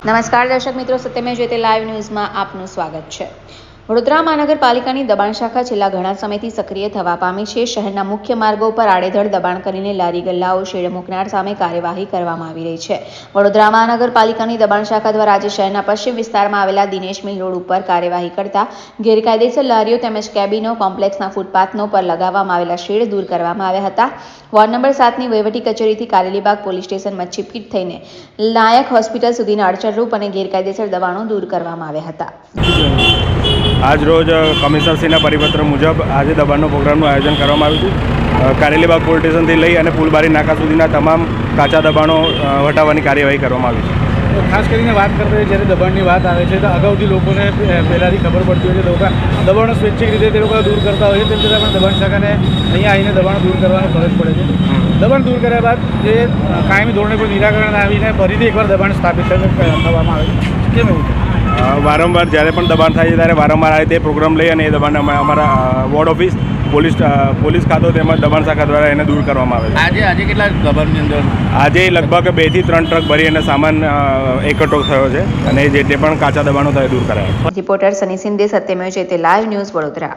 નમસ્કાર દર્શક મિત્રો, સત્યમેવ જયતે લાઈવ ન્યૂઝમાં આપનું સ્વાગત છે। વડોદરા મહાનગરપાલિકાની દબાણ શાખા છેલ્લા ઘણા સમયથી સક્રિય થવા પામી છે। શહેરના મુખ્ય માર્ગો પર આડેધડ દબાણ કરીને લારી ગલ્લાઓ શેડ મૂકનાર સામે કાર્યવાહી કરવામાં આવી રહી છે। વડોદરા મહાનગરપાલિકાની દબાણ શાખા દ્વારા આજે શહેરના પશ્ચિમ વિસ્તારમાં આવેલા દિનેશ મિલ રોડ ઉપર કાર્યવાહી કરતા ગેરકાયદેસર લારીઓ તેમજ કેબિનો કોમ્પ્લેક્સના ફૂટપાથનો પર લગાવવામાં આવેલા શેડ દૂર કરવામાં આવ્યા હતા। વોર્ડ નંબર 7ની વહીવટી કચેરીથી કારેલીબાગ પોલીસ સ્ટેશનમાં ચીપકીટ થઈને નાયક હોસ્પિટલ સુધીના અડચણરૂપ અને ગેરકાયદેસર દબાણો દૂર કરવામાં આવ્યા હતા। આજ રોજ કમિશનરશ્રીના પરિપત્ર મુજબ આજે દબાણનો પ્રોગ્રામનું આયોજન કરવામાં આવ્યું છે। કારેલીબાગ પોલીસ સ્ટેશનથી લઈ અને ફૂલબારી નાકા સુધીના તમામ કાચા દબાણો હટાવવાની કાર્યવાહી કરવામાં આવી છે। ખાસ કરીને વાત કરતા હોય જ્યારે દબાણની વાત આવે છે તો અગાઉથી લોકોને પહેલાંથી ખબર પડતી હોય છે, લોકો દબાણો સ્વૈચ્છિક રીતે તે લોકો દૂર કરતા હોય છે, તેમ છતાં પણ દબાણ શાખાને અહીંયા આવીને દબાણો દૂર કરવાની ફરજ પડે છે। દબાણ દૂર કર્યા બાદ જે કાયમી ધોરણે કોઈ નિરાકરણ આવીને ફરીથી એકવાર દબાણ સ્થાપિત થવામાં આવે છે। કેમ એવું વારંવાર જ્યારે પણ દબાણ થાય છે ત્યારે વારંવાર આ રીતે પ્રોગ્રામ લઈ અને એ દબાણને અમારા વોર્ડ ઓફિસ પોલીસ ખાતો તેમજ દબાણ શાખા દ્વારા એને દૂર કરવામાં આવે છે। આજે કેટલા દબાણની અંદર આજે લગભગ 2 થી 3 ટ્રક ભરી અને સામાન એકઠો થયો છે અને જે પણ કાચા દબાણો થાય દૂર કરાયા છે। રિપોર્ટર સની સિંધે, સત્યમેવ જયતે લાઈવ ન્યૂઝ, વડોદરા।